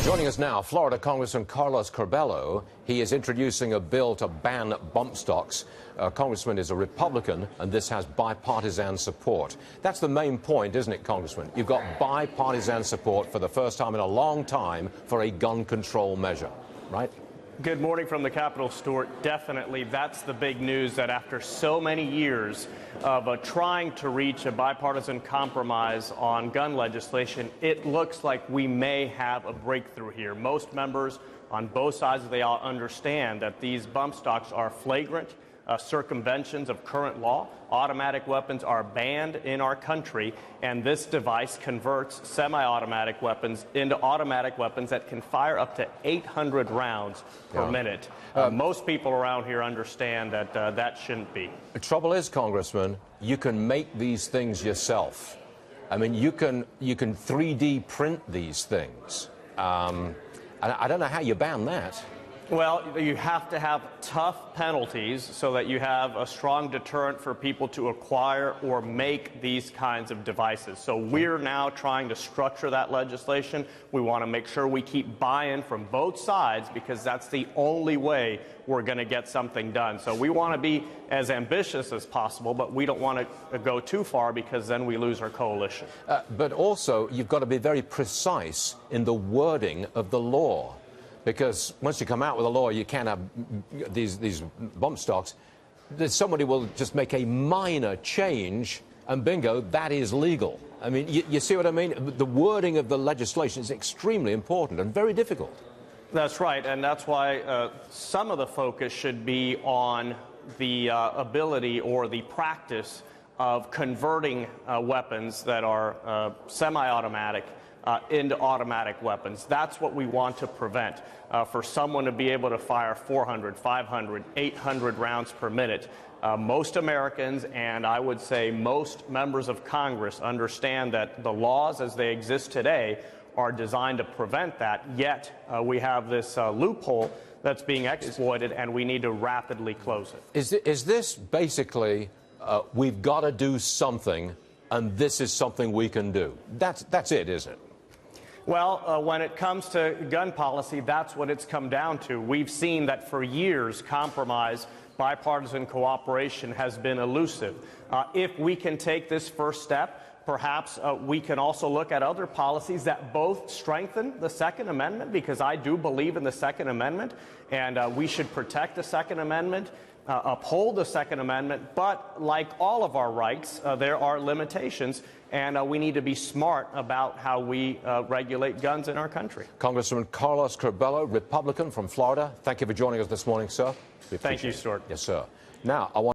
Joining us now, Florida Congressman Carlos Curbelo. He is introducing a bill to ban bump stocks. Congressman is a Republican, and this has bipartisan support. That's the main point, isn't it, Congressman? You've got bipartisan support for the first time in a long time for a gun control measure, right? Good morning from the Capitol, Stuart. Definitely, that's the big news, that after so many years of trying to reach a bipartisan compromise on gun legislation, it looks like we may have a breakthrough here. Most members on both sides of the aisle understand that these bump stocks are flagrant circumventions of current law. Automatic weapons are banned in our country, and this device converts semi-automatic weapons into automatic weapons that can fire up to 800 rounds per minute. Most people around here understand that that shouldn't be. The trouble is, Congressman, you can make these things yourself. I mean, you can 3D print these things. And I don't know how you ban that. Well, you have to have tough penalties so that you have a strong deterrent for people to acquire or make these kinds of devices. So we're now trying to structure that legislation. We want to make sure we keep buy-in from both sides, because that's the only way we're going to get something done. So we want to be as ambitious as possible, but we don't want to go too far, because then we lose our coalition. But also, you've got to be very precise in the wording of the law. Because once you come out with a law, you can't have these bump stocks. Somebody will just make a minor change, and bingo, that is legal. I mean, you see what I mean? The wording of the legislation is extremely important and very difficult. That's right, and that's why some of the focus should be on the ability or the practice of converting weapons that are semi-automatic into automatic weapons. That's what we want to prevent. For someone to be able to fire 400, 500, 800 rounds per minute, most Americans, and I would say most members of Congress, understand that the laws as they exist today are designed to prevent that, yet we have this loophole that's being exploited, and we need to rapidly close it. Is this basically, we've got to do something, and this is something we can do? That's it, isn't it? Well, when it comes to gun policy, that's what it's come down to. We've seen that for years, compromise, bipartisan cooperation has been elusive. If we can take this first step, perhaps we can also look at other policies that both strengthen the Second Amendment, because I do believe in the Second Amendment, and we should protect the Second Amendment, uphold the Second Amendment, but like all of our rights, there are limitations, and we need to be smart about how we regulate guns in our country. Congressman Carlos Curbelo, Republican from Florida, thank you for joining us this morning, sir. Thank you, Stuart. Yes, sir. Now, I want